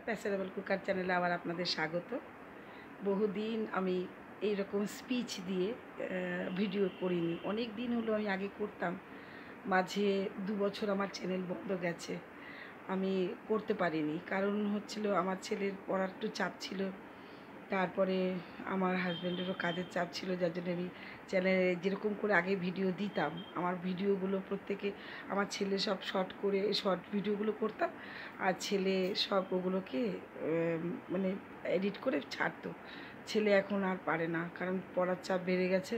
প্যাসেরেবল cooker চ্যানেলে আবার আপনাদের স্বাগত। বহুদিন আমি এইরকম স্পিচ দিয়ে ভিডিও করিনি। অনেক দিন হলো, আমি আগে করতাম, মাঝে ২ বছর আমার চ্যানেল বন্ধ গেছে। আমি করতে পারিনি, কারণ হচ্ছিল আমার ছেলের পড়ার একটু চাপ ছিল, তারপরে আমার হাজব্যান্ডেরও কাজের চাপ ছিল, যার জন্য আমি চ্যানেলে যেরকম করে আগে ভিডিও দিতাম, আমার ভিডিওগুলো প্রত্যেকে, আমার ছেলে সব শর্ট ভিডিওগুলো করতাম, আর ছেলে সব ওগুলোকে মানে এডিট করে ছাড়তো। ছেলে এখন আর পারে না, কারণ পড়ার চাপ বেড়ে গেছে।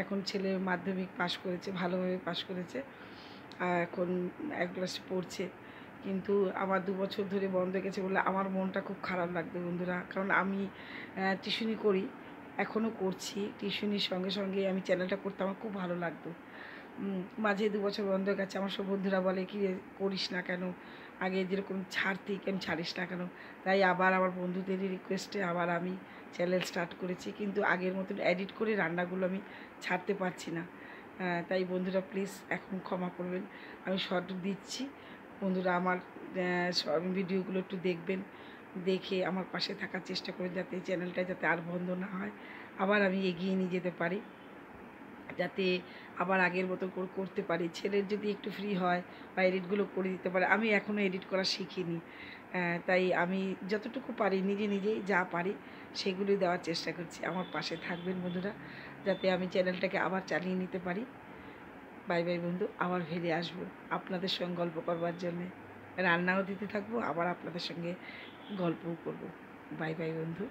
এখন ছেলে মাধ্যমিক পাশ করেছে, ভালোভাবে পাশ করেছে, আর এখন এক ক্লাসে পড়ছে। কিন্তু আমার ২ বছর ধরে বন্ধ গেছে বলে আমার মনটা খুব খারাপ লাগতো বন্ধুরা, কারণ আমি টিউশনি করি, এখনও করছি। টিউশনির সঙ্গে সঙ্গে আমি চ্যানেলটা করতে আমার খুব ভালো লাগতো। মাঝে ২ বছর বন্ধ গেছে। আমার সব বন্ধুরা বলে, কি রে, করিস না কেন, আগে যেরকম ছাড়তি কেন ছাড়িস না কেন? তাই আবার আমার বন্ধুদেরই রিকোয়েস্টে আবার আমি চ্যানেল স্টার্ট করেছি, কিন্তু আগের মতন এডিট করে রান্নাগুলো আমি ছাড়তে পারছি না। তাই বন্ধুরা প্লিজ এখন ক্ষমা করবেন, আমি শর্ট দিচ্ছি। বন্ধুরা আমার ভিডিওগুলো একটু দেখবেন, দেখে আমার পাশে থাকার চেষ্টা করে, যাতে চ্যানেলটা যাতে আর বন্ধ না হয়, আবার আমি এগিয়ে নিয়ে যেতে পারি, যাতে আবার আগের মতো করে করতে পারি। ছেলের যদি একটু ফ্রি হয় বা এডিটগুলো করে দিতে পারে, আমি এখনও এডিট করা শিখিনি। তাই আমি যতটুকু পারি নিজেই যা পারি সেগুলি দেওয়ার চেষ্টা করছি। আমার পাশে থাকবেন বন্ধুরা, যাতে আমি চ্যানেলটাকে আবার চালিয়ে নিতে পারি। বাই বাই বন্ধু, আবার ফিরে আসবো আপনাদের সঙ্গে গল্প করবার জন্যে। রান্নাও দিতে থাকবো, আবার আপনাদের সঙ্গে গল্পও করব। বাই বাই বন্ধু।